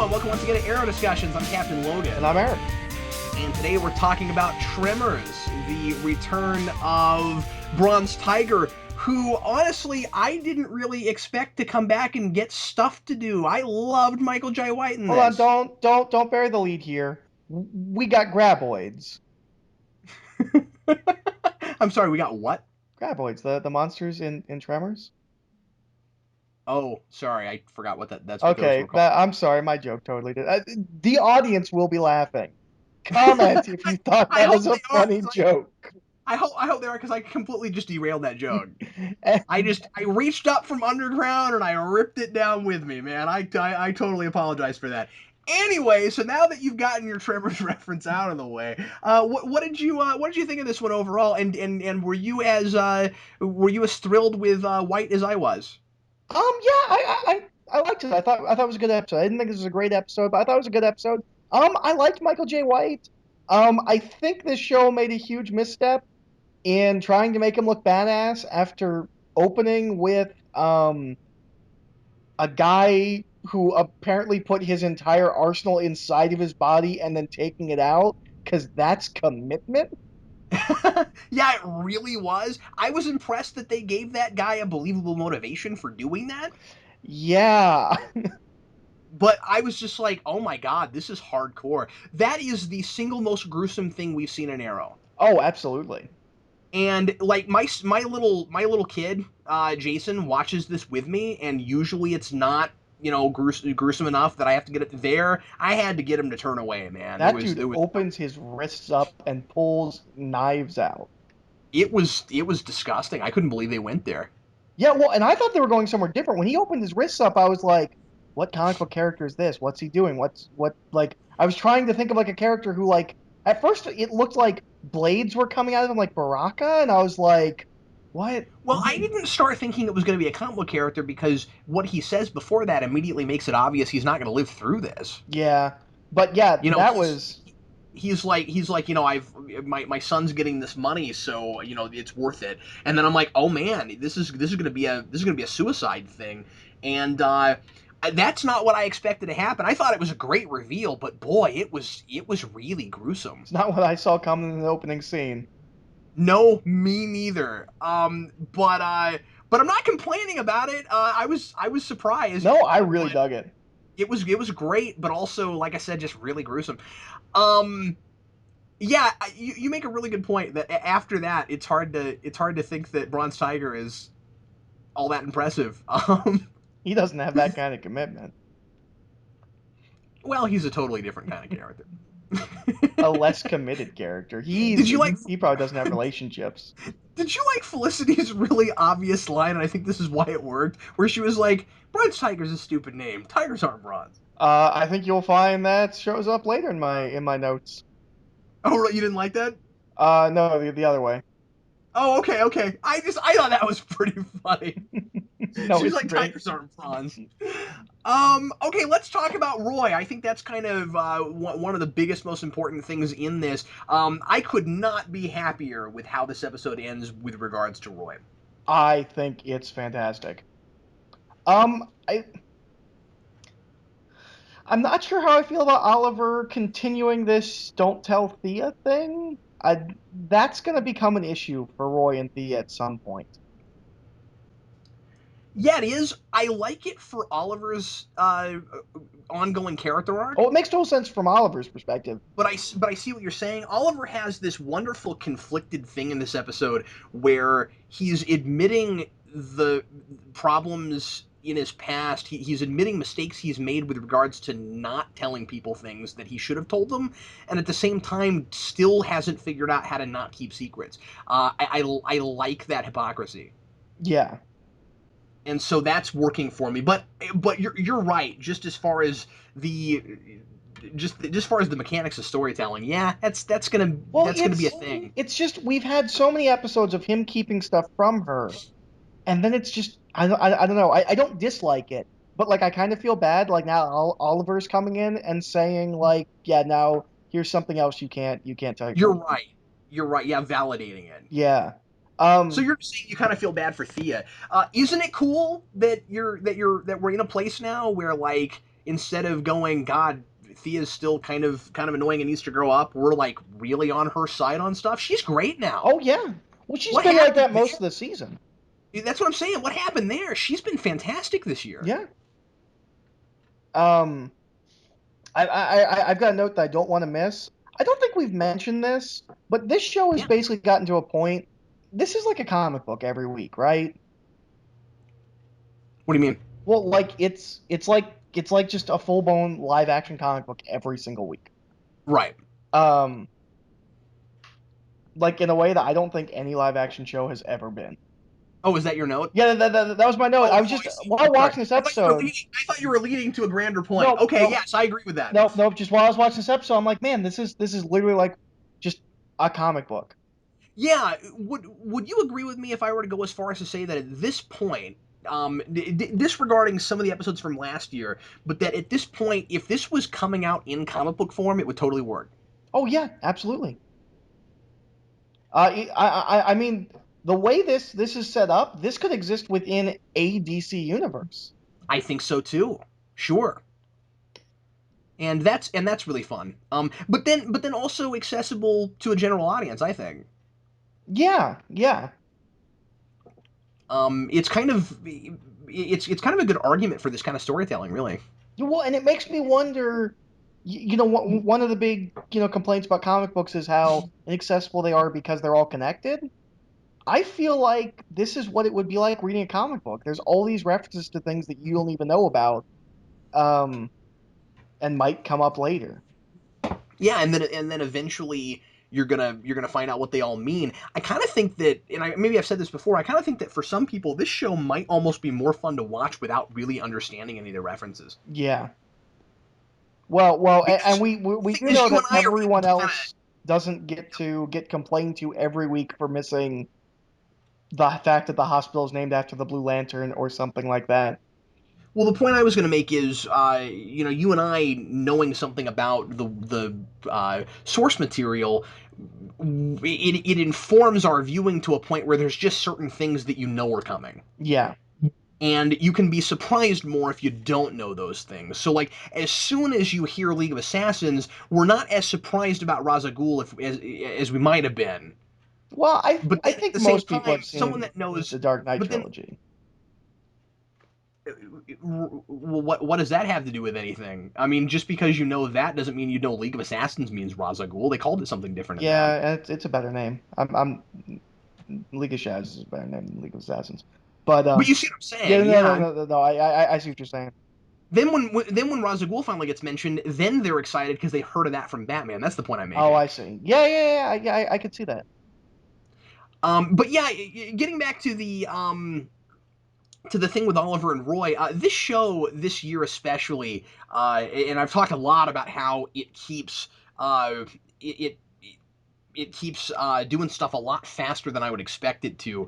Welcome once again to Arrow Discussions. I'm Captain Logan. And I'm Eric. And today we're talking about Tremors, the return of Bronze Tiger, who, honestly, I didn't really expect to come back and get stuff to do. I loved Michael J. White in this. Hold on, don't bury the lead here. We got graboids. I'm sorry, we got what? Graboids, the monsters in Tremors. Oh, sorry, I forgot what that's what those Okay, were called. I'm sorry, my joke totally did. The audience will be laughing. Comment if you thought that was a funny joke. I hope they are, because I completely just derailed that joke. I reached up from underground and I ripped it down with me, man. I totally apologize for that. Anyway, so now that you've gotten your Tremors reference out of the way, what did you think of this one overall? And were you as thrilled with White as I was? I liked it. I thought it was a good episode. I didn't think this was a great episode, but I thought it was a good episode. I liked Michael J. White. I think this show made a huge misstep in trying to make him look badass after opening with a guy who apparently put his entire arsenal inside of his body and then taking it out, because that's commitment. Yeah, it really was. I was impressed that they gave that guy a believable motivation for doing that. Yeah. But I was just like, oh my god, this is hardcore. That is the single most gruesome thing we've seen in Arrow. Oh, absolutely. And like my little kid, Jason, watches this with me, and usually it's not, gruesome enough that I have to get it there. I had to get him to turn away, man. That dude opens his wrists up and pulls knives out. It was disgusting. I couldn't believe they went there. Yeah, well, and I thought they were going somewhere different. When he opened his wrists up, I was like, what comic book character is this? What's he doing? Like, I was trying to think of like a character who, like, at first it looked like blades were coming out of him, like Baraka, and I was like, what? Well, I didn't start thinking it was going to be a comic book character, because what he says before that immediately makes it obvious he's not going to live through this. Yeah, but yeah, that was. He's like, I've my son's getting this money, so it's worth it. And then I'm like, oh man, this is gonna be a suicide thing, and that's not what I expected to happen. I thought it was a great reveal, but boy, it was really gruesome. It's not what I saw coming in the opening scene. No, me neither. But I'm not complaining about it. I was surprised. No, I really dug it. It was great, but also, like I said, just really gruesome. Yeah, you make a really good point that after that, it's hard to think that Bronze Tiger is all that impressive. He doesn't have that kind of commitment. Well, he's a totally different kind of character. A less committed character. He probably doesn't have relationships. Did you like Felicity's really obvious line, and I think this is why it worked, where she was like, Bronze Tiger's a stupid name. Tigers aren't bronze. I think you'll find that shows up later in my notes. Oh, right, you didn't like that? No, the other way. Oh, okay. I thought that was pretty funny. No, she's like, tigers aren't bronze. Okay, let's talk about Roy. I think that's kind of one of the biggest, most important things in this. I could not be happier with how this episode ends with regards to Roy. I think it's fantastic. I'm not sure how I feel about Oliver continuing this "don't tell Thea" thing. That's going to become an issue for Roy and Thea at some point. Yeah, it is. I like it for Oliver's ongoing character arc. Oh, it makes total sense from Oliver's perspective. But I see what you're saying. Oliver has this wonderful conflicted thing in this episode where he's admitting the problems in his past. He's admitting mistakes he's made with regards to not telling people things that he should have told them, and at the same time still hasn't figured out how to not keep secrets. I like that hypocrisy. Yeah. And so that's working for me. But you're right. Just as far as the mechanics of storytelling, yeah, that's gonna be a thing. It's just we've had so many episodes of him keeping stuff from her, and then it's just I don't know. I don't dislike it, but like I kind of feel bad. Like now Oliver's coming in and saying like, yeah, now here's something else you can't tell. You're right. Yeah, validating it. Yeah. So you're saying you kind of feel bad for Thea. Isn't it cool that we're in a place now where, like, instead of going, God, Thea's still kind of annoying and needs to grow up, we're like really on her side on stuff. She's great now. Oh yeah. Well, she's What been like happened that there? most of the season. That's what I'm saying. What happened there? She's been fantastic this year. Yeah. Um, I've got a note that I don't want to miss. I don't think we've mentioned this, but this show has Yeah. basically gotten to a point. This is like a comic book every week, right? What do you mean? Well, like it's like just a full blown live action comic book every single week. Right. Um, like in a way that I don't think any live action show has ever been. Oh, is that your note? Yeah, that was my note. Oh, I oh, was just I see. while Sorry. watching this episode. I thought you were leading to a grander point. Nope, Okay, nope, yes, I agree with that. nope, nope. Just while I was watching this episode, I'm like, man, this is literally like just a comic book. Yeah, would you agree with me if I were to go as far as to say that at this point, disregarding some of the episodes from last year, but that at this point, if this was coming out in comic book form, it would totally work. Oh yeah, absolutely. I mean, the way this is set up, this could exist within a DC universe. I think so too. Sure. And that's really fun. But then also accessible to a general audience, I think. Yeah, yeah. It's kind of it's kind of a good argument for this kind of storytelling, really. Well, and it makes me wonder. One of the big complaints about comic books is how inaccessible they are because they're all connected. I feel like this is what it would be like reading a comic book. There's all these references to things that you don't even know about, um, and might come up later. Yeah, and then eventually you're gonna find out what they all mean. I kind of think that, and maybe I've said this before. I kind of think that for some people, this show might almost be more fun to watch without really understanding any of the references. Yeah. Well, and Because we do because know you that and I are able everyone to kind of. else doesn't get complained to every week for missing the fact that the hospital is named after the Blue Lantern or something like that. Well, the point I was going to make is, you and I knowing something about the source material, it informs our viewing to a point where there's just certain things that you know are coming. Yeah. And you can be surprised more if you don't know those things. So, like, as soon as you hear League of Assassins, we're not as surprised about Ra's al Ghul as we might have been. Well, I But I then at think the same most people time, have someone seen that knows, the Dark Knight but then trilogy. what does that have to do with anything? I mean, just because you know that doesn't mean you know League of Assassins means Ra's al Ghul. They called it something different in that. Yeah, it's a better name. I'm League of Shadows is a better name than League of Assassins. But But you see what I'm yeah, saying? no, no, Yeah. no, no, no. I see what you're saying. Then when Ra's al Ghul finally gets mentioned, then they're excited because they heard of that from Batman. That's the point I'm Oh, making. I see. Yeah. I could see that. But yeah, getting back to the thing with Oliver and Roy, this show this year especially, and I've talked a lot about how it it keeps doing stuff a lot faster than I would expect it to.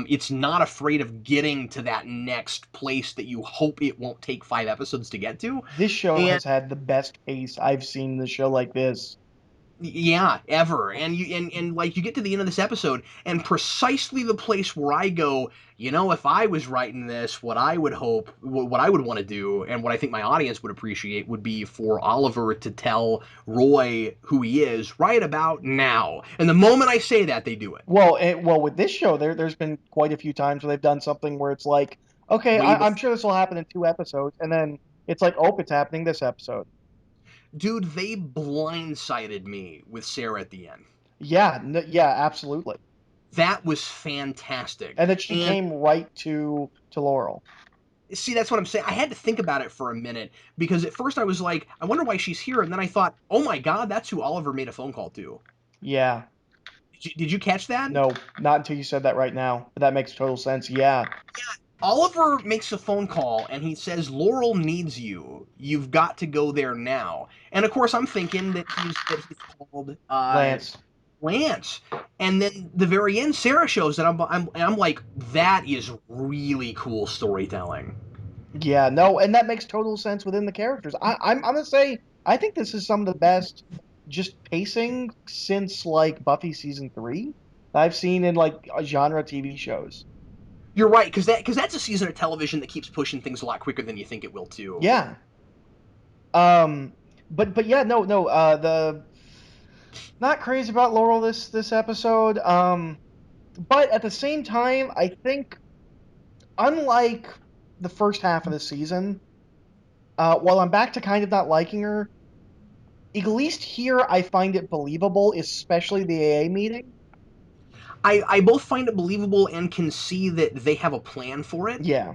It's not afraid of getting to that next place that you hope it won't take 5 episodes to get to, This show and has had the best pace I've seen in a show like this. yeah, ever. And like you get to the end of this episode, and precisely the place where I go, if I was writing this, what I would hope, what I would want to do, and what I think my audience would appreciate would be for Oliver to tell Roy who he is right about now. And the moment I say that, they do it. Well, with this show, there's been quite a few times where they've done something where it's like, okay, Way I'm before. sure this will happen in 2 episodes, and then it's like, oh, it's happening this episode. Dude, they blindsided me with Sarah at the end. Yeah, yeah, absolutely. That was fantastic. And then she And came right to Laurel. see, that's what I'm saying. I had to think about it for a minute because at first I was like, I wonder why she's here. And then I thought, oh my God, that's who Oliver made a phone call to. Yeah. Did you catch that? No, not until you said that right now. But that makes total sense. Yeah. Oliver makes a phone call and he says, Laurel needs you. You've got to go there now. And of course, I'm thinking that he's called Lance. Lance. And then the very end, Sarah shows that I'm like, that is really cool storytelling. Yeah, no, and that makes total sense within the characters. I'm gonna say I think this is some of the best just pacing since like Buffy season 3 that I've seen in like genre TV shows. You're right, because that's a season of television that keeps pushing things a lot quicker than you think it will too. Yeah. Um, but yeah, no, the not crazy about Laurel this episode. But at the same time, I think unlike the first half of the season, while I'm back to kind of not liking her, at least here I find it believable, especially the AA meeting. I both find it believable and can see that they have a plan for it, Yeah.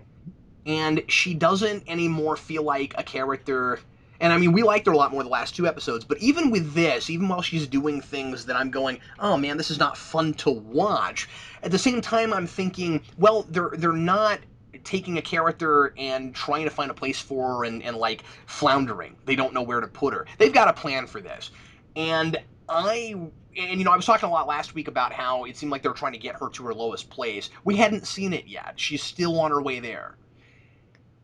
and she doesn't anymore feel like a character. And I mean, we liked her a lot more the last two episodes, but even with this, even while she's doing things that I'm going, oh man, this is not fun to watch. At the same time, I'm thinking, well, they're not taking a character and trying to find a place for her and like floundering. They don't know where to put her. They've got a plan for this, and I and I was talking a lot last week about how it seemed like they were trying to get her to her lowest place. We hadn't seen it yet. She's still on her way there,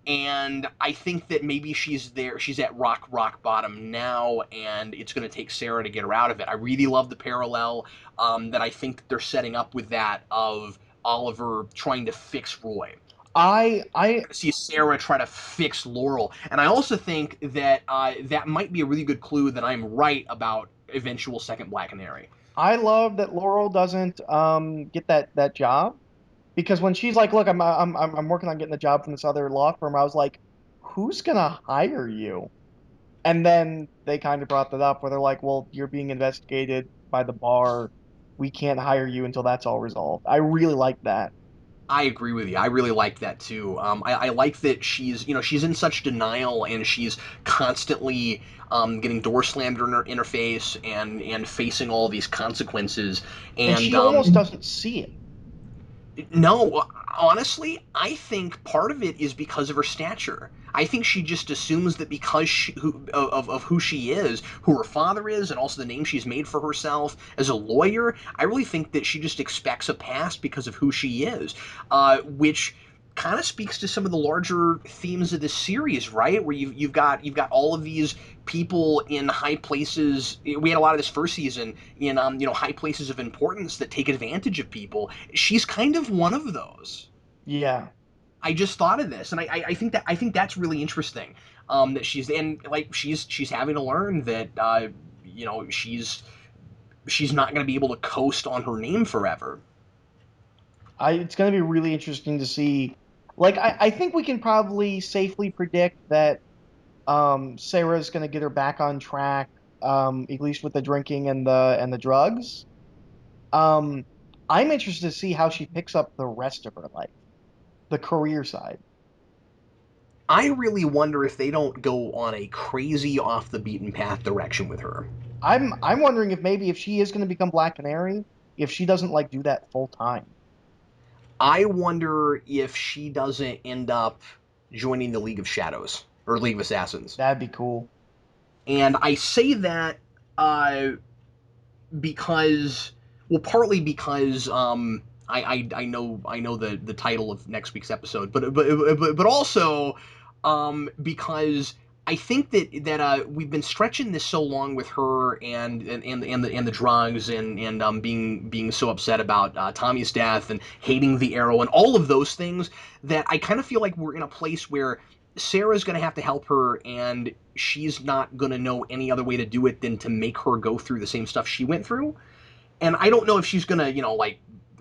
and I think that maybe she's there. She's at rock bottom now, and it's going to take Sarah to get her out of it. I really love the parallel that I think that they're setting up with that of Oliver trying to fix Roy. I See Sarah try to fix Laurel, and I also think that that might be a really good clue that I'm right about eventual second Black Canary. I love that Laurel doesn't get that job because when she's like, "Look, I'm working on getting the job from this other law firm," I was like, "Who's gonna hire you?" And then they kind of brought that up where they're like, "Well, you're being investigated by the bar. We can't hire you until that's all resolved." I really like that. I agree with you. I really like that too. I like that she's in such denial and she's constantly getting door slammed in her face and facing all these consequences. And And she almost doesn't see it. no, honestly, I think part of it is because of her stature. I think she just assumes that because of who she is, who her father is, and also the name she's made for herself as a lawyer, I really think that she just expects a pass because of who she is, which kind of speaks to some of the larger themes of this series, right? Where you've got all of these people in high places. We had a lot of this first season in high places of importance that take advantage of people. She's kind of one of those. Yeah. I just thought of this, and I think that's really interesting. That she's and like she's having to learn that she's not going to be able to coast on her name forever. It's going to be really interesting to see. Like, I think we can probably safely predict that Sarah's going to get her back on track, at least with the drinking and the drugs. Um, I'm interested to see how she picks up the rest of her life, the career side. I really wonder if they don't go on a crazy off the beaten path direction with her. I'm wondering if maybe if she is going to become Black Canary, if she doesn't like do that full time. I wonder if she doesn't end up joining the League of Shadows or League of Assassins. That'd be cool. And I say that uh, because, well, partly because I know the title of next week's episode, but also because I think that we've been stretching this so long with her and the drugs and being so upset about Tommy's death and hating the arrow and all of those things that I kind of feel like we're in a place where Sarah's going to have to help her, and she's not going to know any other way to do it than to make her go through the same stuff she went through. And I don't know if she's going to,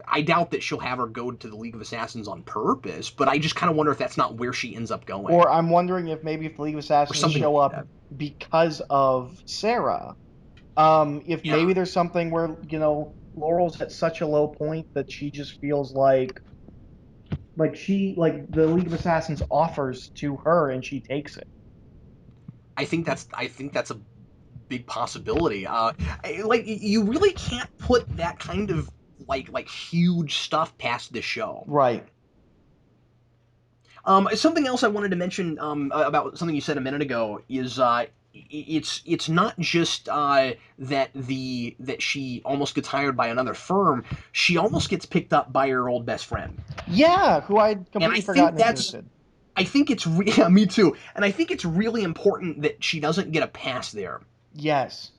I doubt that she'll have her go to the League of Assassins on purpose, but I just kind of wonder if that's not where she ends up going Or I'm wondering if maybe if the League of or Assassins something show like up that. because of Sarah. If Yeah. maybe there's something where, Laurel's at such a low point that she just feels like the League of Assassins offers to her and she takes it. I think that's a big possibility. Like you really can't put that kind of like huge stuff past this show. Right. Something else I wanted to mention about something you said a minute ago is it's not just that she almost gets hired by another firm. She almost gets picked up by her old best friend, Yeah, who I'd and I completely think forgotten that's existed. I think it's yeah, me too, and I think it's really important that she doesn't get a pass there. Yes.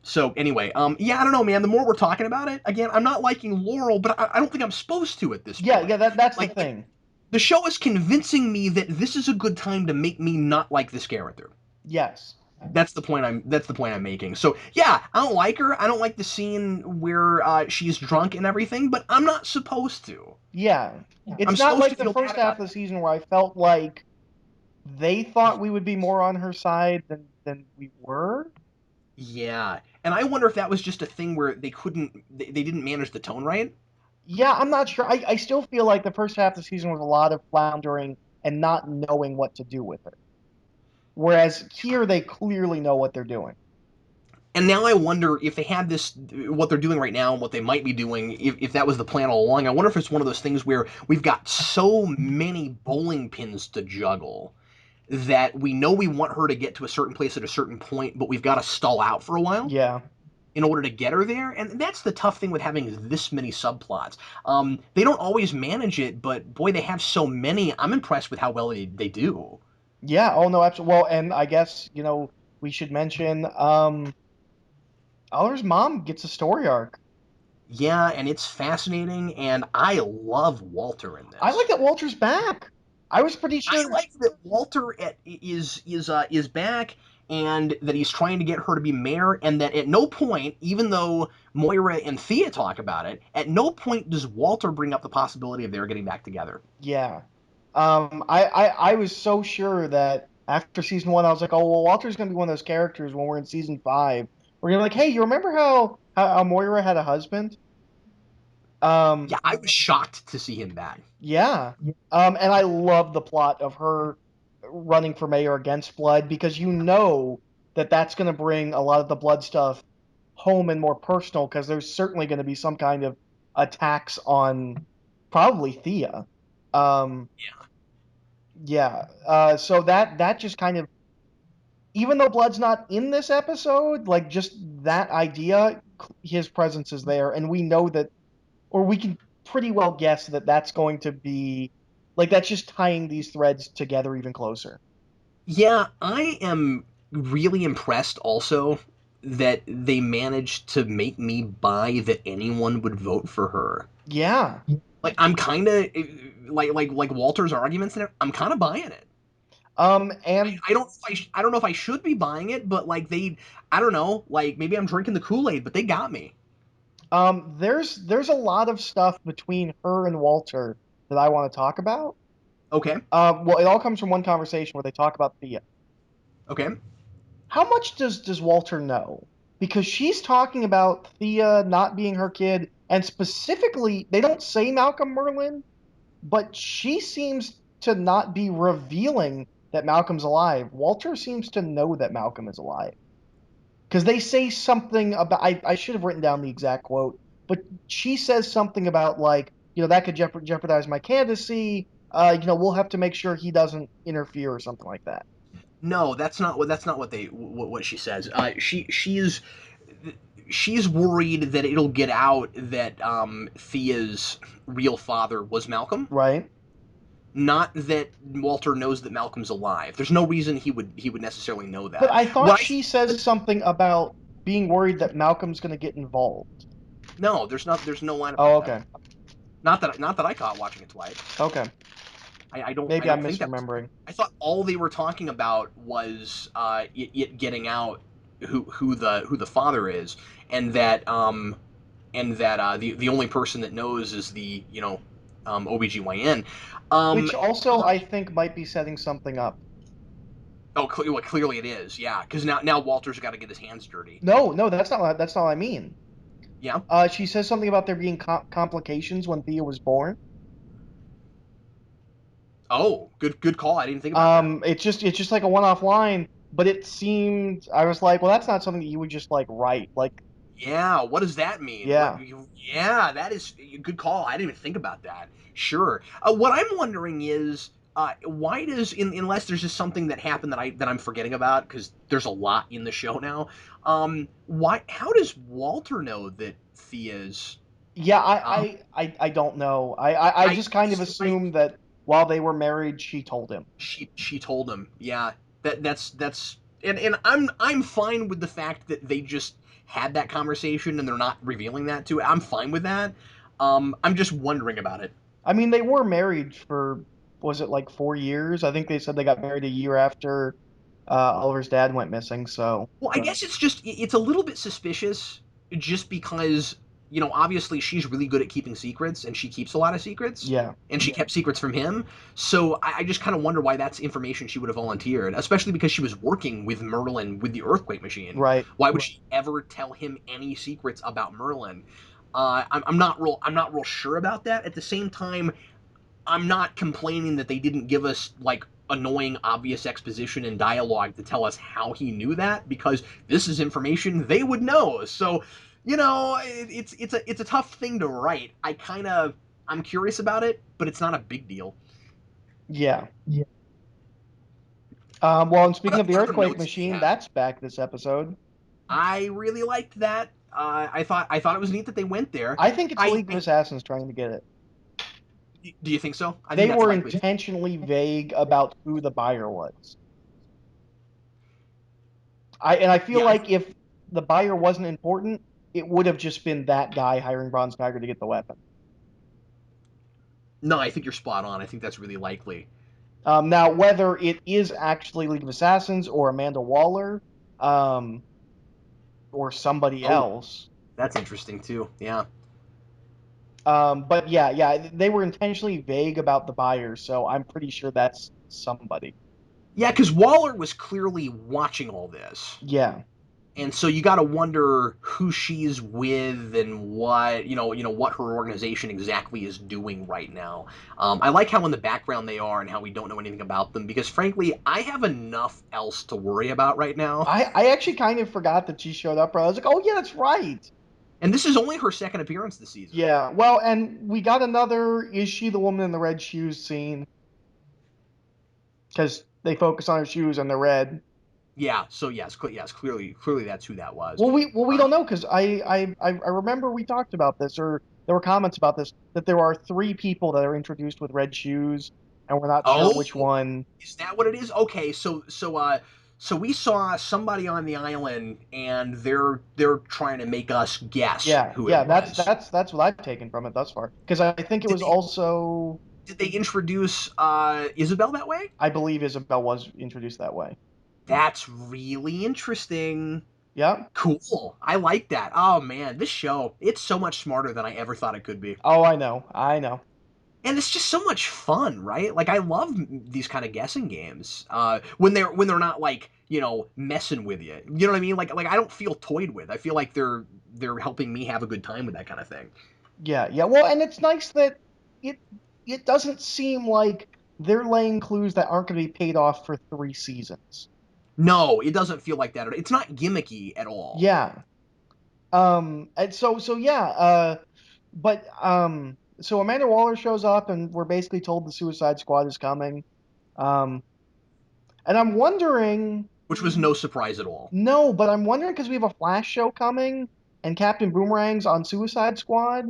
So anyway, yeah, I don't know, man. The more we're talking about it, again, I'm not liking Laurel, but I don't think I'm supposed to at this Yeah, point. yeah, that's the Like thing. the show is convincing me that this is a good time to make me not like this character. Yes. That's the point I'm making. So yeah, I don't like her. I don't like the scene where she's drunk and everything, but I'm not supposed to. Yeah. I'm It's not supposed like to the feel bad first half about of the that. season where I felt like they thought we would be more on her side than we were. Yeah, and I wonder if that was just a thing where they didn't manage the tone right. Yeah, I'm not sure. I still feel like the first half of the season was a lot of floundering and not knowing what to do with her. Whereas here they clearly know what they're doing. And now I wonder if they had this, what they're doing right now, and what they might be doing, if that was the plan all along. I wonder if it's one of those things where we've got so many bowling pins to juggle that we know we want her to get to a certain place at a certain point, but we've got to stall out for a while Yeah. in order to get her there. And that's the tough thing with having this many subplots. They don't always manage it, but boy, they have so many. I'm impressed with how well they do. Yeah, oh no, absolutely. Well, and I guess, we should mention Oliver's mom gets a story arc. Yeah, and it's fascinating, and I love Walter in I like this. that Walter's back. I was pretty I sure. like that Walter is back, and that he's trying to get her to be mayor, and that at no point, even though Moira and Thea talk about it, at no point does Walter bring up the possibility of their getting back together. Yeah. I was so sure that after season one, I was like, oh, well, Walter's going to be one of those characters when we're in season five. We're going to be like, hey, you remember how Moira had a husband? Yeah, Um, I was shocked to see him back. yeah. And I love the plot of her running for mayor against Blood because you know that that's going to bring a lot of the Blood stuff home and more personal because there's certainly going to be some kind of attacks on probably Thea. Um, yeah. So that just kind of, even though Blood's not in this episode, like just that idea, his presence is there, and we know that, or we can pretty well guess that that's going to be, like, that's just tying these threads together even closer. Yeah, I am really impressed also that they managed to make me buy that anyone would vote for her. Yeah. Like I'm kind of like Walter's arguments there. I'm kind of buying it. And I don't know if I should be buying it, but like I don't know, like maybe I'm drinking the Kool-Aid, but they got me. there's a lot of stuff between her and Walter that I want to talk about. Okay, Well, it all comes from one conversation where they talk about Thea. okay. How much does Walter know? Because she's talking about Thea not being her kid, and specifically, they don't say Malcolm Merlin, but she seems to not be revealing that Malcolm's alive. Walter seems to know that Malcolm is alive. Because they say something about, I should have written down the exact quote, but she says something about, like, that could jeopardize my candidacy. We'll have to make sure he doesn't interfere or something like that. No, that's not what she says. She's worried that it'll get out that Thea's real father was Malcolm. Right? Not that Walter knows that Malcolm's alive. There's no reason he would necessarily know But that. I thought What she says something about being worried that Malcolm's going to get involved. No, there's no line Oh, about that. okay. Not that I caught watching it twice. Okay. I Maybe I'm don't think that was. misremembering. I thought all they were talking about was it getting out who the father is, and that the only person that knows is the OBGYN. Um, Which also I think might be setting something up. well, clearly it is, yeah, because now Walter's got to get his hands dirty. No, no, that's not what I mean. Yeah. She says something about there being complications when Thea was born. Oh, good call. I didn't think about that. It's just like a one-off line, but it seemed, I was like, well, that's not something that you would just like write. Like, Yeah, what does that mean? yeah, Yeah, that is a good call. I didn't even think about that. Sure. What I'm wondering is, why does, unless there's just something that happened that I'm forgetting about, because there's a lot in the show now. Why? How does Walter know that Thea's? yeah. Um, I don't know. I I just kind of assumed that while they were married, she told him. she told him. Yeah, that's and I'm fine with the fact that they just had that conversation and they're not revealing that to it. I'm fine with that. I'm just wondering about it. I mean, they were married for, was it like 4 years? I think they said they got married a year after. Oliver's dad went missing. So Well, I guess it's a little bit suspicious just because, obviously she's really good at keeping secrets and she keeps a lot of secrets yeah, and she kept secrets from him. So I just kind of wonder why that's information she would have volunteered, especially because she was working with Merlin with the earthquake machine. right. Why would she ever tell him any secrets about Merlin? I'm not real sure about that. At the same time, I'm not complaining that they didn't give us like annoying obvious exposition and dialogue to tell us how he knew that, because this is information they would know. So, it's a tough thing to write. I'm curious about it, but it's not a big deal. Yeah. Well, and speaking of What the other earthquake notes do you machine, have? that's back this episode. I really liked that. I thought it was neat that they went there. I think it's the I, League of I Assassins trying to get it. do you think so? I think They that's were likely. intentionally vague about who the buyer was. I feel Yeah, like if the buyer wasn't important, it would have just been that guy hiring Bronze Tiger to get the weapon. no, I think you're spot on. I think that's really likely. Now, whether it is actually League of Assassins or Amanda Waller, um, or somebody Oh, else, that's interesting too. Yeah. but yeah, they were intentionally vague about the buyer, so I'm pretty sure that's somebody. Yeah, because Waller was clearly watching all this. Yeah. And so you got to wonder who she's with and what her organization exactly is doing right now. I like how in the background they are and how we don't know anything about them because, frankly, I have enough else to worry about right now. I actually kind of forgot that she showed up. I was like, oh yeah, that's right. And this is only her second appearance this season. Yeah. Well, and we got another "Is she the woman in the red shoes" scene because they focus on her shoes and they're red. Yeah. So yes, clearly that's who that was. We Uh, don't know because I remember we talked about this, or there were comments about this, that there are three people that are introduced with red shoes, and we're not sure oh, which one. is that what it is? Okay, so we saw somebody on the island, and they're trying to make us guess Yeah, who it yeah, was. that's what I've taken from it thus far. Because I think it Did was they also, did they introduce Isabel that way? I believe Isabel was introduced that way. That's really interesting. Yeah. Cool. I like that. Oh man, this show, it's so much smarter than I ever thought it could be. Oh, I know. And it's just so much fun, right? Like I love these kind of guessing games. When they're not like, messing with you. You know what I mean? Like I don't feel toyed with. I feel like they're helping me have a good time with that kind of thing. Yeah, yeah. Well, and it's nice that it it doesn't seem like they're laying clues that aren't going to be paid off for 3 seasons. No, it doesn't feel like that. It's not gimmicky at all. Yeah. And so yeah, so Amanda Waller shows up and we're basically told the Suicide Squad is coming. Um and I'm wondering, Which was no surprise at all. no, but I'm wondering because we have a Flash show coming and Captain Boomerang's on Suicide Squad,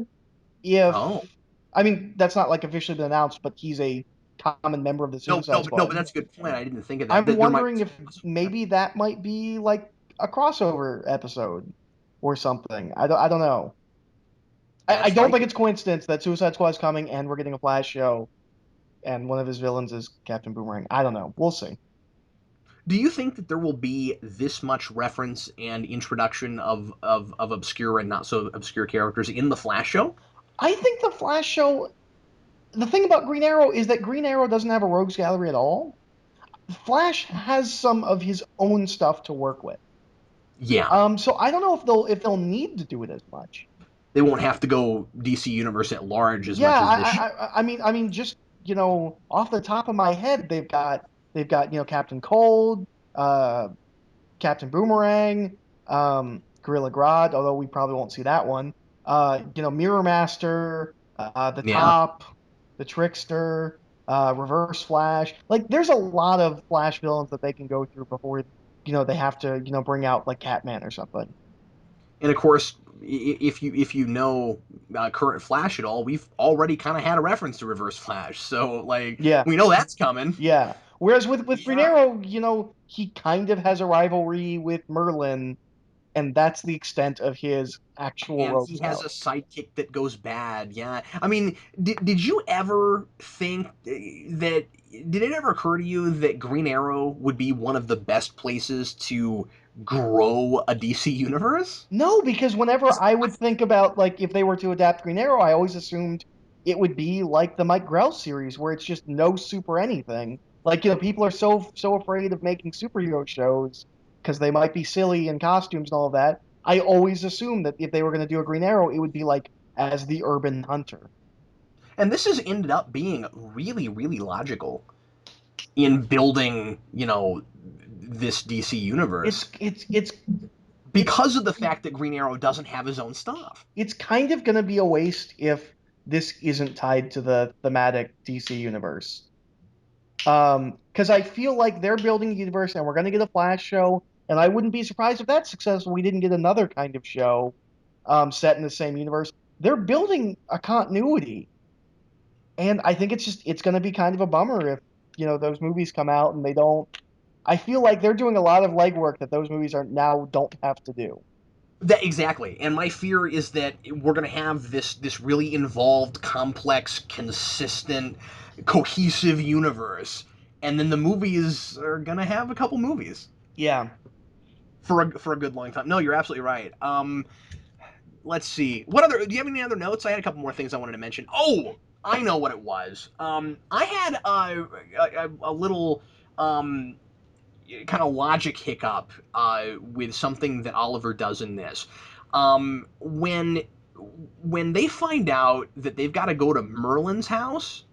if, Oh. I mean, that's not like officially been announced, but he's a common member of the No, no, Suicide but Squad. that's a good point. I didn't think of that. I'm There might be wondering some if crossover. maybe that might be like a crossover episode or something. I don't know. I That's don't think likely. it's coincidence that Suicide Squad is coming and we're getting a Flash show and one of his villains is Captain Boomerang. I don't know. We'll see. Do you think that there will be this much reference and introduction of obscure and not so obscure characters in the Flash show? I think the Flash show. The thing about Green Arrow is that Green Arrow doesn't have a rogues gallery at all. Flash has some of his own stuff to work with. Yeah, So I don't know if they'll need to do it as much. they won't have to go DC Universe at large as Yeah, much as this show. I mean, just off the top of my head, they've got Captain Cold, uh, Captain Boomerang, Gorilla Grodd, although we probably won't see that one. Mirror Master, the Yeah, Top, the Trickster, Reverse Flash. Like, there's a lot of Flash villains that they can go through before they have to bring out like Catman or something. and of course, if you know current Flash at all, we've already kind of had a reference to Reverse Flash, so like Yeah, we know that's coming. yeah. Whereas with Green Yeah, Arrow, he kind of has a rivalry with Merlin, and that's the extent of his actual And rogue he has scout. a sidekick that goes bad. Yeah, I mean, did you ever think that? Did it ever occur to you that Green Arrow would be one of the best places to grow a DC universe? No, because whenever I would think about like if they were to adapt Green Arrow, I always assumed it would be like the Mike Grell series where it's just no super anything. Like, people are so afraid of making superhero shows because they might be silly in costumes and all of that. I always assumed that if they were going to do a Green Arrow, it would be like as the urban hunter. And this has ended up being really, really logical in building, this DC It's universe it's it's it's because of the fact that Green Arrow doesn't have his own stuff. it's kind of going to be a waste if this isn't tied to the thematic DC universe. Because I feel like they're building a universe, and we're going to get a Flash show, and I wouldn't be surprised if that's successful. We didn't get another kind of show set in the same universe. They're building a continuity, and I think it's going to be kind of a bummer if those movies come out and they don't. I feel like they're doing a lot of legwork that those movies are now don't have to do. That exactly, and my fear is that we're going to have this really involved, complex, consistent, cohesive universe, and then the movies are going to have a couple movies Yeah. for a good long time. No, you're absolutely right. Let's see. What other? Do you have any other notes? I had a couple more things I wanted to mention. Oh, I know what it was. I had a little kind of logic hiccup with something that Oliver does in this. When they find out that they've got to go to Merlin's house,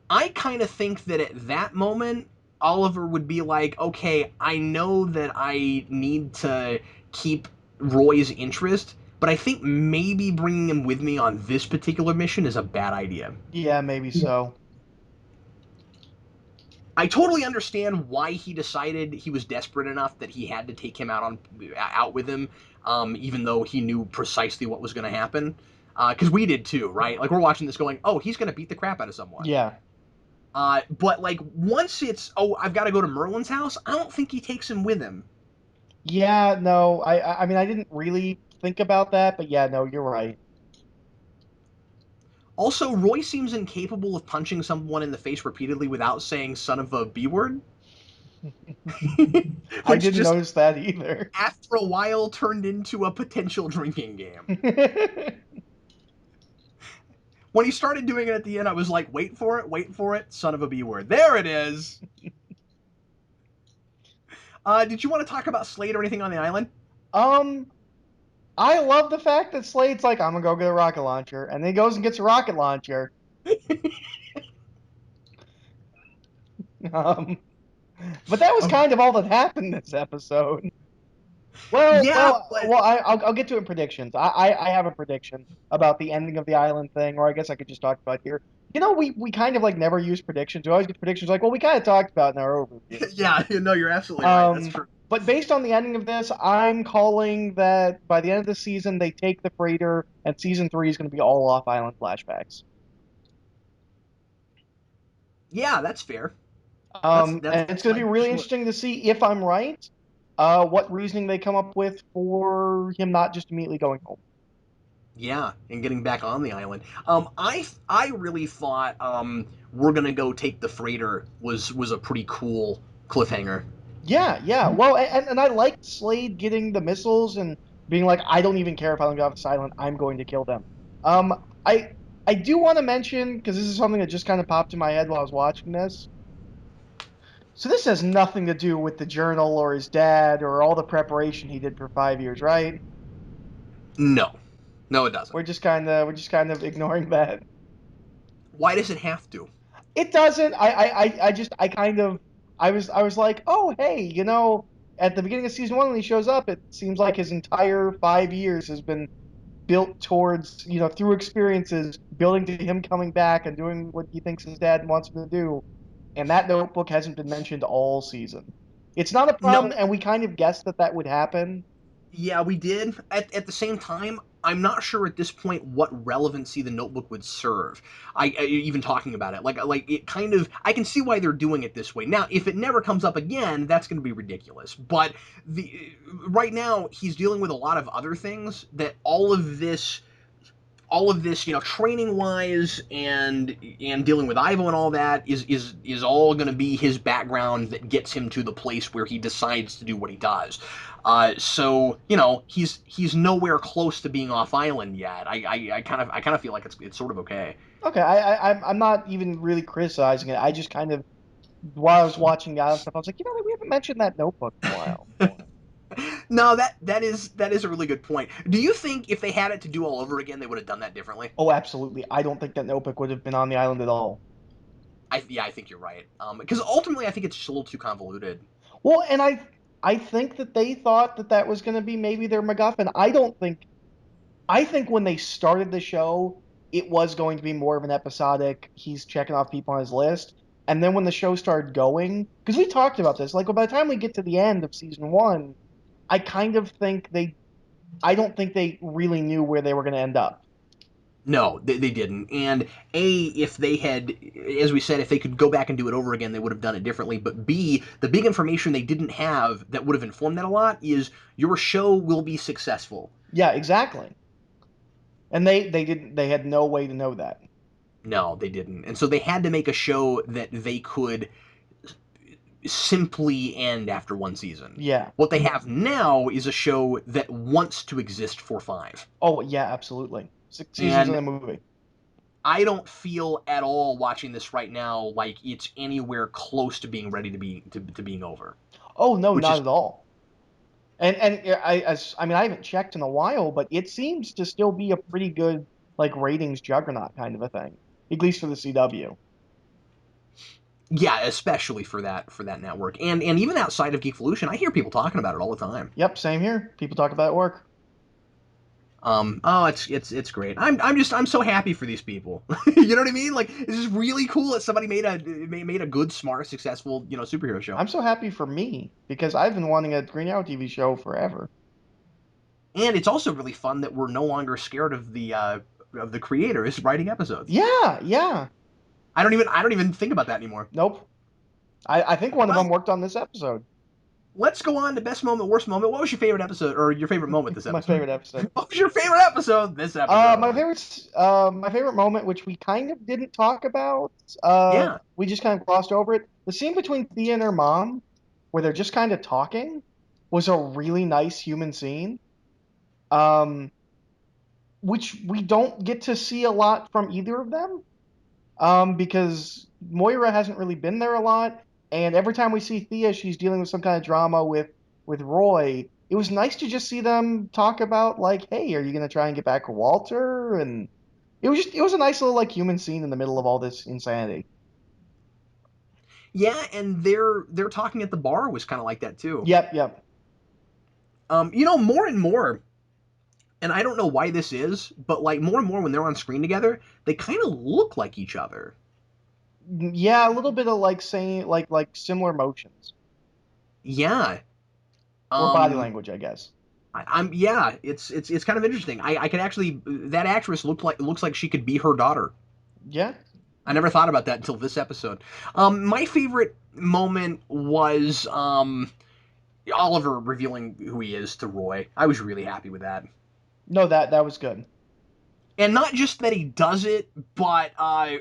I kind of think that at that moment Oliver would be like, "Okay, I know that I need to keep Roy's interest, but I think maybe bringing him with me on this particular mission is a bad idea." Yeah, maybe so. I totally understand why he decided he was desperate enough that he had to take him out with him, even though he knew precisely what was going to happen. Because we did too, right? Like we're watching this, going, "Oh, he's going to beat the crap out of someone." Yeah. But like once it's, "Oh, I've got to go to Merlin's house," I don't think he takes him with him. Yeah, no. I mean I didn't really think about that, but yeah, no, you're right. Also, Roy seems incapable of punching someone in the face repeatedly without saying "son of a b word," I which didn't just notice that either. after a while turned into a potential drinking game. When he started doing it at the end, I was like, wait for it, son of a B word. There it is. Did you want to talk about Slade or anything on the island? um, I love the fact that Slade's like, I'm gonna go get a rocket launcher, and then he goes and gets a rocket launcher. Um, but that was Oh, kind of all that happened this episode. Well, yeah, well, but well. I'll get to it in predictions. I have a prediction about the ending of the island thing, or I guess I could just talk about here. We kind of like never use predictions. We always get predictions like, well, we kind of talked about in our overview. yeah, no, you're absolutely right. That's Um, true. but based on the ending of this, I'm calling that by the end of the season they take the freighter, and season three is going to be all off-island flashbacks. Yeah, that's fair. That's And it's going to be like really interesting to see if I'm right. What reasoning they come up with for him not just immediately going home. yeah, and getting back on the island. I really thought we're gonna go take the freighter was a pretty cool cliffhanger. Yeah, yeah. Well, and I liked Slade getting the missiles and being like, I don't even care if I don't get off this island. I'm going to kill them. Um, I I do want to mention because this is something that just kind of popped in my head while I was watching this. So this has nothing to do with the journal or his dad or all the preparation he did for 5 years, right? No, no, it doesn't. We're just kind of ignoring that. Why does it have to? It doesn't. I just I kind of I was like, oh hey, at the beginning of season one when he shows up, it seems like his entire 5 years has been built towards through experiences, building to him coming back and doing what he thinks his dad wants him to do. And that notebook hasn't been mentioned all season. It's not a No, problem, and we kind of guessed that that would happen. yeah, we did. At the same time, I'm not sure at this point what relevancy the Notebook would serve. Even talking about it, like it kind of, I can see why they're doing it this way. Now, if it never comes up again, that's going to be ridiculous. But the right now, he's dealing with a lot of other things that all of this, training wise and dealing with Ivo and all that is all going to be his background that gets him to the place where he decides to do what he does. So he's nowhere close to being off island yet. I kind of feel like it's sort of okay. Okay, I'm not even really criticizing it. I just kind of, while I was watching the Island stuff, I was like, we haven't mentioned that Notebook in a while. No, that is a really good point. Do you think if they had it to do all over again, they would have done that differently? Oh, absolutely. I don't think that Notebook would have been on the island at all. Yeah, I think you're right. Because ultimately, I think it's just a little too convoluted. Well, and I think that they thought that that was going to be maybe their MacGuffin. I think when they started the show, it was going to be more of an episodic, he's checking off people on his list. And then when the show started going, because we talked about this, like by the time we get to the end of season one, I kind of think I don't think they really knew where they were going to end up. No, they didn't. And A, if they had, as we said, if they could go back and do it over again, they would have done it differently. But B, the big information they didn't have that would have informed that a lot is your show will be successful. Yeah, exactly. And they had no way to know that. No, they didn't. And so they had to make a show that they could simply end after one season. Yeah. What they have now is a show that wants to exist for five. Oh, yeah, absolutely. 6 seasons in And a movie. I don't feel at all watching this right now like it's anywhere close to being ready to being over. Oh, no, Which not is at all. And I mean, I haven't checked in a while, but it seems to still be a pretty good like ratings juggernaut kind of a thing, at least for the CW. yeah, especially for that network. And even outside of Geekvolution, I hear people talking about it all the time. Yep, same here. People talk about it at work. Oh, it's great. I'm so happy for these people. You know what I mean? Like it's just really cool that somebody made a good, smart, successful, superhero show. I'm so happy for me because I've been wanting a Green Arrow TV show forever. And it's also really fun that we're no longer scared of the creators writing episodes. Yeah, yeah. I don't even think about that anymore. Nope. I think one of them Well, worked on this episode. let's go on to best moment, worst moment. What was your favorite episode or your favorite moment this My episode? favorite episode. What was your favorite episode this My episode? favorite moment, which we kind of didn't talk about, Yeah. we just kind of glossed over it. The scene between Thea and her mom, where they're just kind of talking, was a really nice human scene. Um, which we don't get to see a lot from either of them, because Moira hasn't really been there a lot, and every time we see Thea, she's dealing with some kind of drama with Roy. It was nice to just see them talk about like, hey, are you gonna try and get back with Walter? And it was a nice little like human scene in the middle of all this insanity. Yeah, and they're talking at the bar was kind of like that too. Yep, yep. More and more, and I don't know why this is, but like more and more when they're on screen together, they kind of look like each other. Yeah, a little bit of like saying like similar motions Yeah. or body Um, language, I guess. yeah, it's kind of interesting. I can actually that actress looks like she could be her daughter. Yeah. I never thought about that until this episode. My favorite moment was Oliver revealing who he is to Roy. I was really happy with that. No, that was good. And not just that he does it, but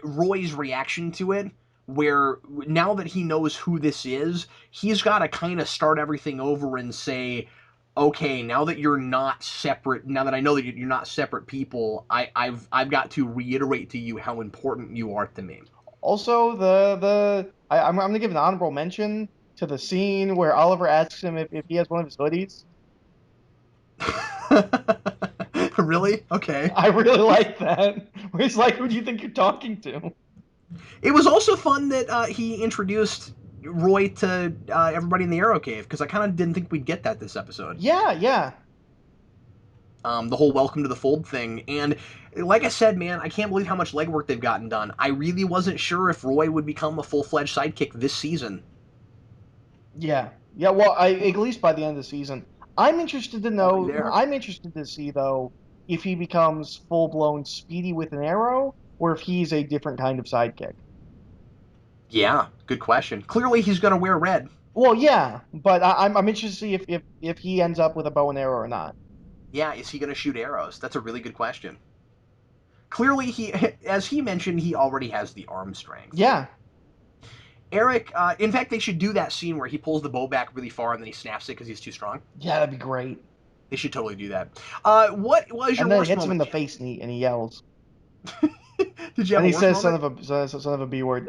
Roy's reaction to it, where now that he knows who this is, he's got to kind of start everything over and say, okay, now that you're not separate, now that I know that you're not separate people, I've got to reiterate to you how important you are to me. Also, I'm gonna give an honorable mention to the scene where Oliver asks him if he has one of his hoodies. Really? Okay. I really like that. Where he's like, "Who do you think you're talking to?" It was also fun that he introduced Roy to everybody in the Arrow Cave because I kind of didn't think we'd get that this episode. Yeah, yeah. The whole welcome to the fold thing. And like I said, man, I can't believe how much legwork they've gotten done. I really wasn't sure if Roy would become a full-fledged sidekick this season. Yeah. Well, at least by the end of the season. I'm interested to Already know. there. I'm interested to see though if he becomes full-blown Speedy with an arrow, or if he's a different kind of sidekick. Yeah, good question. Clearly, he's going to wear red. Well, yeah, but I'm interested to see if he ends up with a bow and arrow or not. Yeah, is he going to shoot arrows? That's a really good question. Clearly, as he mentioned, he already has the arm strength. Yeah, Eric, in fact, they should do that scene where he pulls the bow back really far and then he snaps it because he's too strong. yeah, that'd be great. They should totally do that. What was your And then it worst hits him in moment, the man? face and he yells. Did you have And a he worst says moment? son of a B word.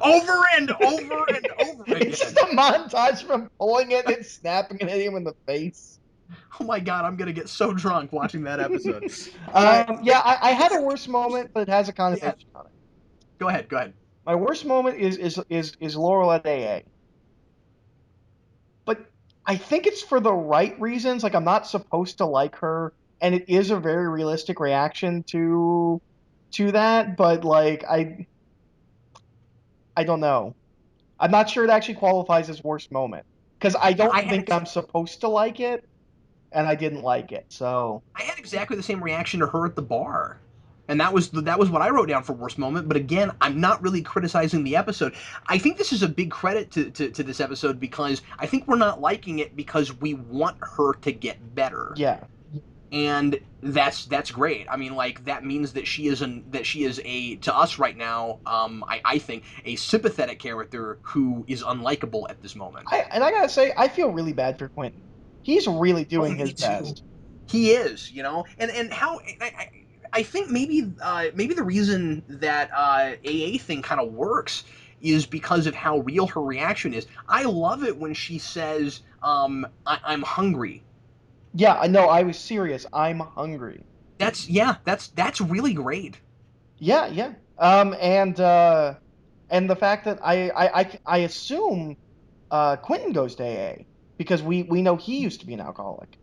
Over and over and over It's just again. a montage from pulling it and snapping it at him in the face. Oh my god, I'm gonna get so drunk watching that episode. But Yeah, I had a worse moment, but it has a yeah, connotation on it. go ahead, go ahead. My worst moment is Laurel at AA, but I think it's for the right reasons. Like I'm not supposed to like her, and it is a very realistic reaction to that. But like I don't know. I'm not sure it actually qualifies as worst moment because I Yeah, don't think I'm supposed to like it, and I didn't like it. So I had exactly the same reaction to her at the bar. And that was what I wrote down for worst moment. But again, I'm not really criticizing the episode. I think this is a big credit to this episode because I think we're not liking it because we want her to get better. yeah, And that's great. I mean, like that means that she is a to us right now. I think a sympathetic character who is unlikable at this moment. I gotta say I feel really bad for Quentin. He's really Oh, doing me his too. best. He is, and how I think maybe the reason that AA thing kind of works is because of how real her reaction is. I love it when she says, I'm hungry." Yeah, I know. I was serious. I'm hungry. That's really great. Yeah, yeah. And the fact that I assume Quentin goes to AA because we know he used to be an alcoholic.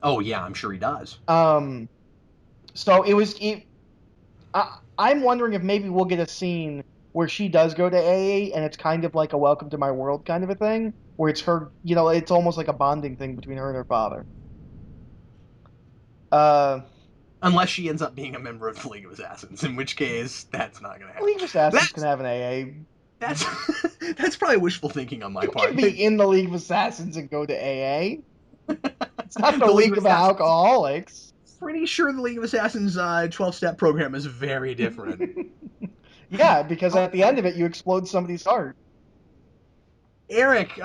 Oh yeah, I'm sure he does. Um, so I'm wondering if maybe we'll get a scene where she does go to AA and it's kind of like a welcome to my world kind of a thing, where it's her, it's almost like a bonding thing between her and her father. Uh, Unless she ends up being a member of the League of Assassins, in which case that's not going to happen. League of Assassins can That's have an AA. that's that's probably wishful thinking on my You can part. be in the League of Assassins and go to AA. It's not the The League League of of Assassins. Alcoholics. Pretty sure the League of Assassins 12-step program is very different. Yeah, because Oh, at the end of it, you explode somebody's heart. Eric,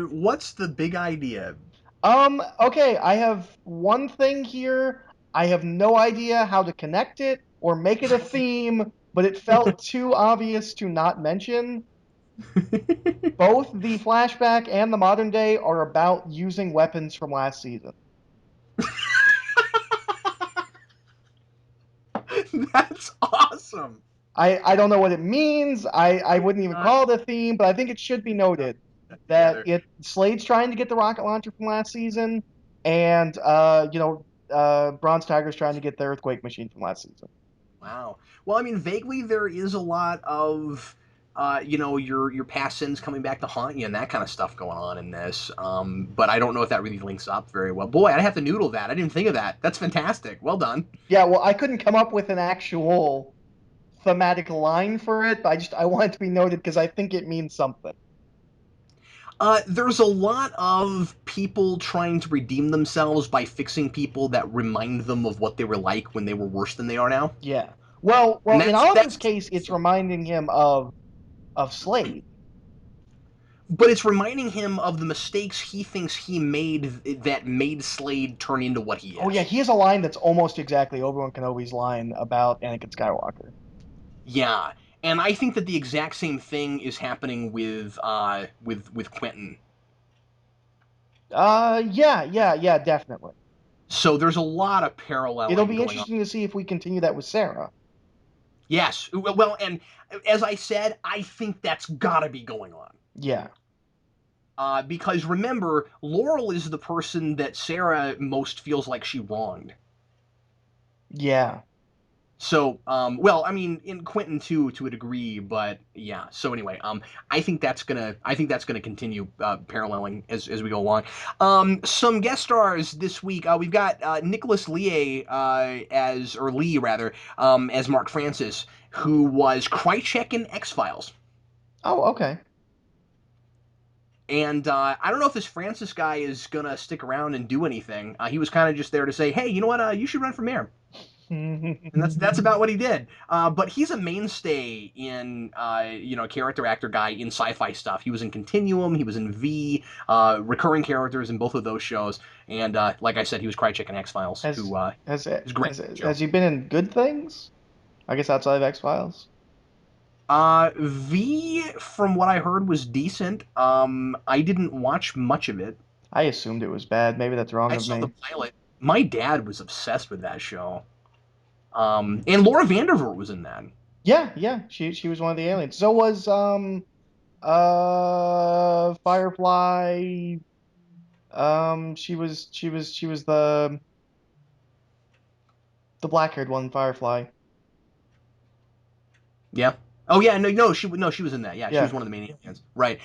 what's the big idea? Okay, I have one thing here. I have no idea how to connect it or make it a theme, but it felt too obvious to not mention. Both the flashback and the modern day are about using weapons from last season. That's awesome. I don't know what it means. I wouldn't even Not call it a theme, but I think it should be put noted that that together. Slade's trying to get the rocket launcher from last season, and Bronze Tiger's trying to get the earthquake machine from last season. Wow. Well, I mean, vaguely there is a lot of, your past sins coming back to haunt you and that kind of stuff going on in this. But I don't know if that really links up very well. Boy, I'd have to noodle that. I didn't think of that. That's fantastic. Well done. Yeah, well, I couldn't come up with an actual thematic line for it, but I want it to be noted because I think it means something. There's a lot of people trying to redeem themselves by fixing people that remind them of what they were like when they were worse than they are now. Yeah. Well, And in that's Oliver's that's case, it's reminding him of Slade. but it's reminding him of the mistakes he thinks he made that made Slade turn into what he Oh yeah, is. he has a line that's almost exactly Obi-Wan Kenobi's line about Anakin Skywalker. Yeah, and I think that the exact same thing is happening with Quentin. Yeah, definitely. So there's a lot of It'll paralleling be going on. interesting to see if we continue that with Sarah. Yes, well, and as I said, I think that's got to be going on. Yeah. Because remember, Laurel is the person that Sarah most feels like she wronged. Yeah. So, well, I mean, in Quentin too, to a degree, but yeah. So anyway, I think that's gonna continue paralleling as we go along. Some guest stars this week. We've got Nicholas Lee or Lee rather, as Mark Francis, who was Krychek in X-Files. Oh, okay. And I don't know if this Francis guy is gonna stick around and do anything. He was kind of just there to say, "Hey, you know what? You should run for mayor." And that's about what he did. But he's a mainstay in character actor guy in sci-fi stuff. He was in Continuum, he was in V, recurring characters in both of those shows, and like I said, he was Krychek in X Files, Has who has is great has show. he been in good things? I guess outside of X-Files. V, from what I heard, was decent. I didn't watch much of it. I assumed it was bad. Maybe that's wrong I of saw the me. pilot. My dad was obsessed with that show. And Laura Vandervoort was in that. Yeah, yeah. She was one of the aliens. So was Firefly. She was the black-haired one, Firefly. Yeah. Oh yeah, no, she was in that. Yeah, she was Yeah. one of the main aliens. Right.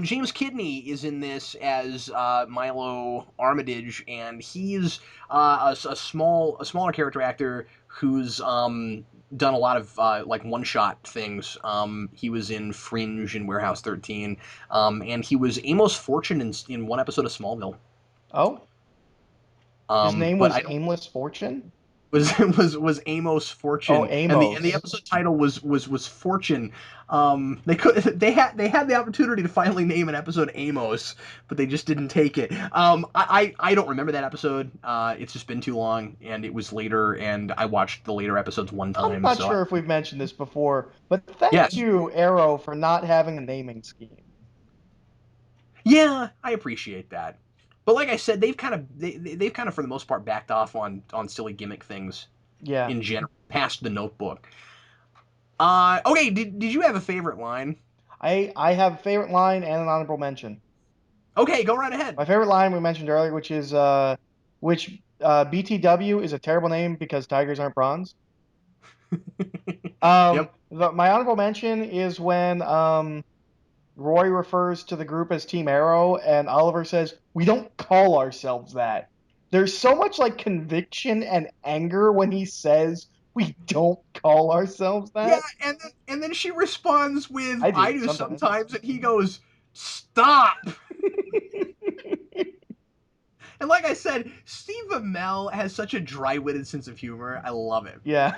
James Kidney is in this as Milo Armitage, and he's a smaller character actor who's done a lot of like one shot things. He was in Fringe and Warehouse 13, and he was Amos Fortune in one episode of Smallville. Oh, his name But was I don't Aimless Fortune. was Amos Oh, Fortune, and the Amos. episode title was Fortune. They had the opportunity to finally name an episode Amos, but they just didn't take it. I don't remember that episode. It's just been too long, and it was later, and I watched the later episodes one I'm time. not So sure if we've mentioned this before, but thank yes, you, Arrow, for not having a naming scheme. yeah, I appreciate that. But like I said, they've kind of for the most part backed off on silly gimmick things Yeah. in general, past the Notebook. Okay. Did you have a favorite line? I have a favorite line and an honorable mention. Okay, go right ahead. My favorite line we mentioned earlier, which BTW is a terrible name because tigers aren't bronze. Yep. My honorable mention is when Roy refers to the group as Team Arrow, and Oliver says, "We don't call ourselves that." There's so much like conviction and anger when he says, "We don't call ourselves Yeah, that." and then she responds with I "I do do sometimes. sometimes," and he goes, "Stop." And like I said, Steve Amell has such a dry-witted sense of humor. I love it. Yeah.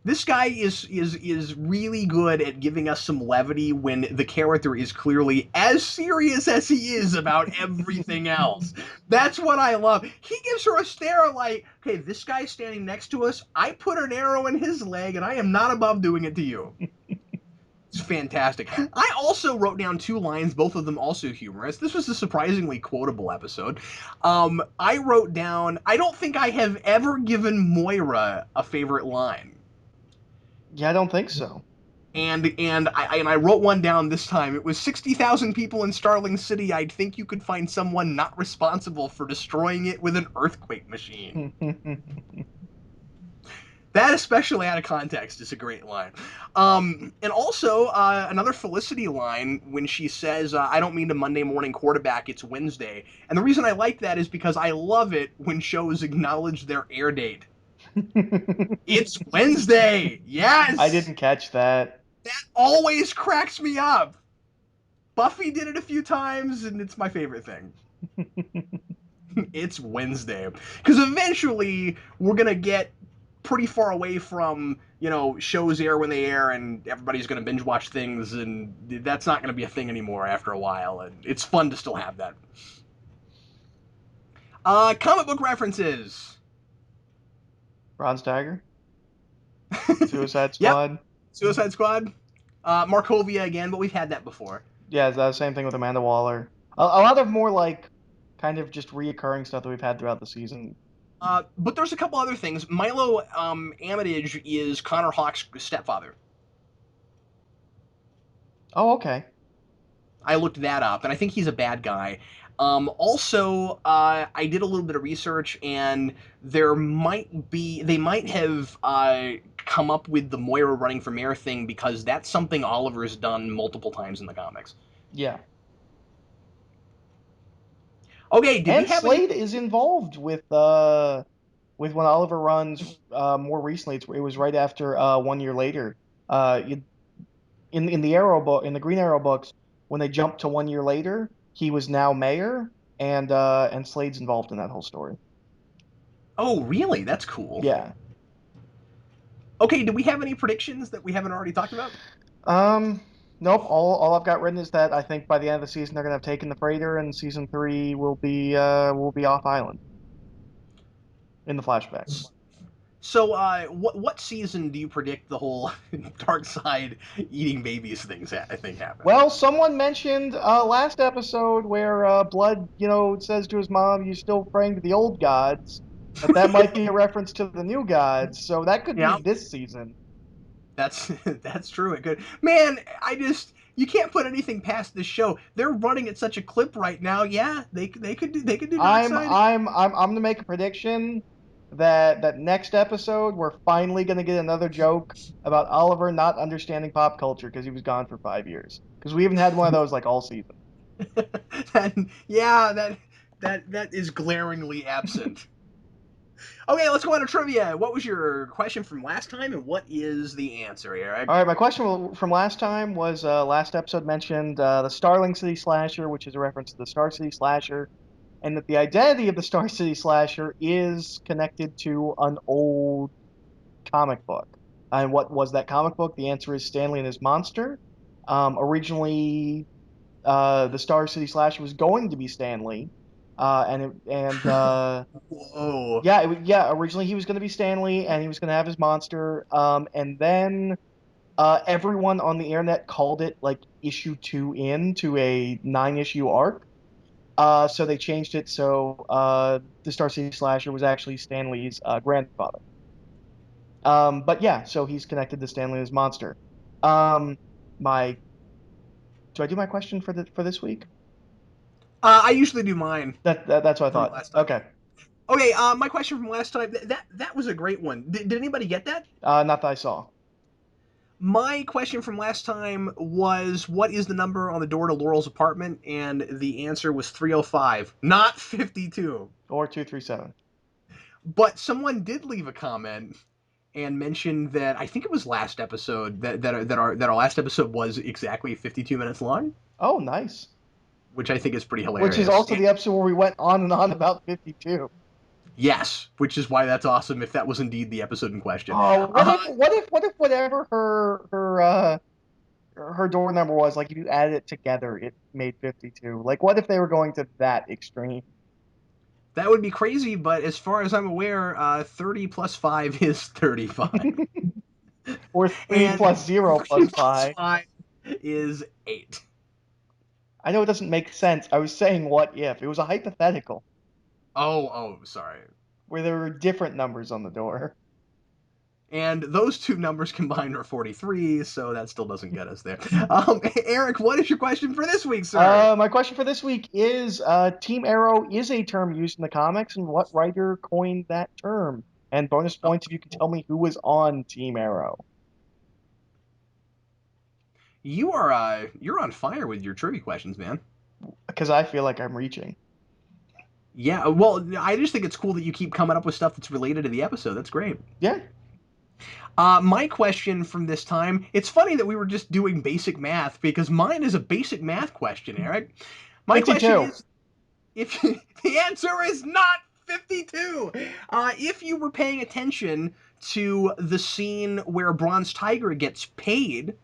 This guy is really good at giving us some levity when the character is clearly as serious as he is about everything else. That's what I love. He gives her a stare like, "Hey, this guy's standing next to us. I put an arrow in his leg, and I am not above doing it to you." It's fantastic. I also wrote down two lines, both of them also humorous. This was a surprisingly quotable episode. I wrote down, "I don't think I have ever given Moira a favorite line." Yeah, I don't think so. And I wrote one down this time. It was 60,000 people in Starling City. I'd think you could find someone not responsible for destroying it with an earthquake machine. That, especially out of context, is a great line. And also, another Felicity line when she says, "I don't mean to Monday morning quarterback, it's Wednesday." And the reason I like that is because I love it when shows acknowledge their air date. It's Wednesday! I Yes! didn't catch that. That always cracks me up. Buffy did it a few times, and it's my favorite thing. It's Wednesday. Because eventually, we're going to get pretty far away from, shows air when they air, and everybody's going to binge watch things, and that's not going to be a thing anymore after a while, and it's fun to still have that. Comic book references. Bronze Tiger, Suicide Yep. Squad. Suicide Squad. Markovia again, but we've had that before. Yeah, it's the same thing with Amanda Waller. A lot of more like kind of just reoccurring stuff that we've had throughout the season. But there's a couple other things. Milo Armitage is Connor Hawk's stepfather. Oh, okay. I looked that up, and I think he's a bad guy. Also, I did a little bit of research, and they might have come up with the Moira running for mayor thing because that's something Oliver's done multiple times in the comics. Yeah. Okay, did we And have any? Slade is involved with when Oliver runs more recently. It was right after 1 year later. You, in the Arrow book, in the Green Arrow books, when they jump to 1 year later, he was now mayor, and Slade's involved in that whole story. Oh, really? That's cool. Yeah. Okay, do we have any predictions that we haven't already talked about? Um. Nope. All I've got written is that I think by the end of the season they're gonna have taken the freighter, and season three will be off island in the flashbacks. So, what season do you predict the whole dark side eating babies thing happen? Well, someone mentioned last episode where Blood, says to his mom, "You still praying to the old gods?" That might be a reference to the new gods, so that could be Yeah, this season. that's that's true. It could. Man, you can't put anything past this show. They're running at such a clip right now. Yeah, they could do dark side. I'm gonna make a prediction that next episode we're finally gonna get another joke about Oliver not understanding pop culture because he was gone for 5 years. Because we haven't had one of those like all season. Yeah, that is glaringly absent. Okay, let's go on to trivia. What was your question from last time, and what is the answer, Eric? All right, my question from last time was last episode mentioned the Starling City Slasher, which is a reference to the Star City Slasher, and that the identity of the Star City Slasher is connected to an old comic book. And what was that comic book? The answer is Stanley and His Monster. Originally, the Star City Slasher was going to be Stanley, Whoa. yeah, originally he was going to be Stanley, and he was going to have his monster. And then everyone on the internet called it like issue two into a 9 issue arc. So they changed it so the Star City Slasher was actually Stanley's grandfather. But yeah, so he's connected to Stanley and his monster. My Do I do my question for this week? I usually do mine That's what I from thought. last time. Okay, Okay, my question from last time that was a great one. Did anybody get that? not that I saw. My question from last time was what is the number on the door to Laurel's apartment, and the answer was 305, not 52. Or 237. But someone did leave a comment and mentioned that I think it was last episode that our last episode was exactly 52 minutes long, Oh, nice. which I think is pretty Which is hilarious. also the episode where we went on and on about 52. Yes, which is why that's awesome if that was indeed the episode in question. Oh, what if whatever her door number was, like if you added it together, it made 52. Like what if they were going to that extreme? That would be crazy, but as far as I'm aware, 30 plus 5 is 35. Or 3 And plus 0 3 plus plus pi. 5 is 8. I know it doesn't make sense. I was saying what if. It was a hypothetical Oh, sorry. where there were different numbers on the door. And those two numbers combined are 43, so that still doesn't get us there. Eric, what is your question for this week, sir? My question for this week is Team Arrow is a term used in the comics, and what writer coined that term? And bonus Oh, points if you can tell me who was on Team Arrow. you're on fire with your trivia questions, man. Because I feel like I'm reaching. Yeah, well, I just think it's cool that you keep coming up with stuff that's related to the episode. That's great. Yeah, My question from this time, it's funny that we were just doing basic math because mine is a basic math question, Eric. My question 52. is if the answer is not 52. If you were paying attention to the scene where Bronze Tiger gets paid,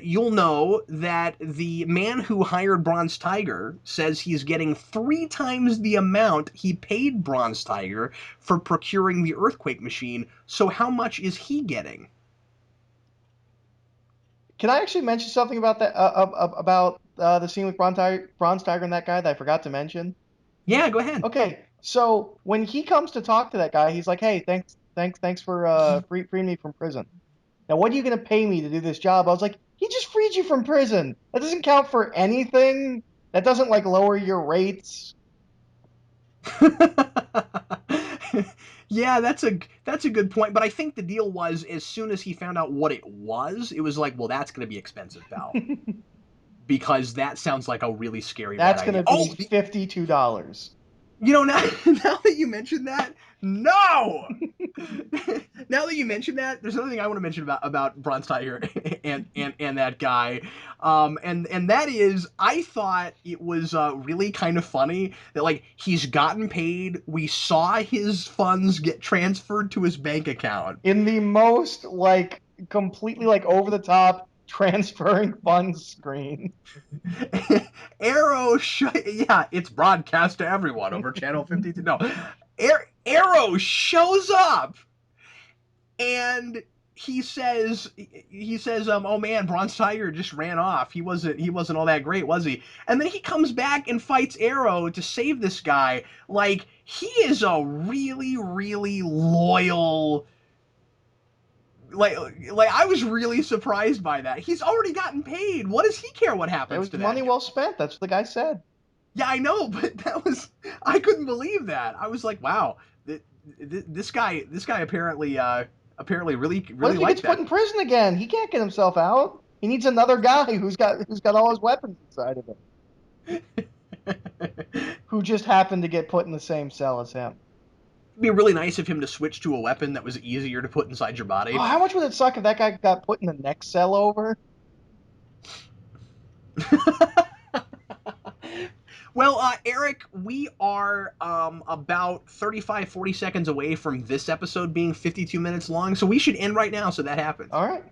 you'll know that the man who hired Bronze Tiger says he's getting 3 times the amount he paid Bronze Tiger for procuring the earthquake machine. So how much is he getting? Can I actually mention something about that about the scene with Bronze Tiger and that guy that I forgot to mention? Yeah, go ahead. Okay, so when he comes to talk to that guy, he's like, "Hey, thanks for freeing me from prison. Now, what are you gonna pay me to do this job?" I was like, "He just freed you from prison. That doesn't count for anything." That doesn't like lower your rates. Yeah, that's a good point. But I think the deal was, as soon as he found out what it was like, well, that's going to be expensive, pal, because that sounds like a really scary bad That's idea. gonna Oh, be $52. now now that you mentioned that, no. Now that you mentioned that, there's another thing I want to mention about Bronze Tiger and that guy, and that is, I thought it was really kind of funny that, like, he's gotten paid. We saw his funds get transferred to his bank account. In the most like completely like over the top transferring funds screen. Yeah, it's broadcast to everyone over channel 52. No, Arrow shows up and he says, oh man, Bronze Tiger just ran off. He wasn't all that great, was he? And then he comes back and fights Arrow to save this guy. Like, he is a really, really loyal. Like, I was really surprised by that. He's already gotten paid. What does he care what It happens was to money that guy? well spent. That's what the guy said. Yeah, I know, but I couldn't believe that. I was like, wow, this guy apparently really What really if he liked gets put that. in prison again? He can't get himself out. He needs another guy who's got all his weapons inside of him, who just happened to get put in the same cell as him. It'd be really nice of him to switch to a weapon that was easier to put inside your Oh, body. how much would it suck if that guy got put in the next cell over? Well, Eric, we are about 35, 40 seconds away from this episode being 52 minutes long, so we should end right now so that happens. All right.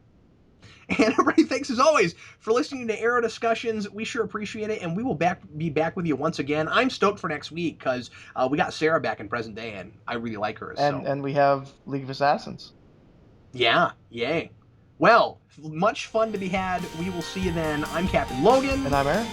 And everybody, thanks as always for listening to Arrow Discussions. We sure appreciate it, and we will be back with you once again. I'm stoked for next week because we got Sarah back in present day, and I really like her. And So, and we have League of Assassins. yeah, yay. Well, much fun to be had. We will see you then. I'm Captain Logan. And I'm Eric.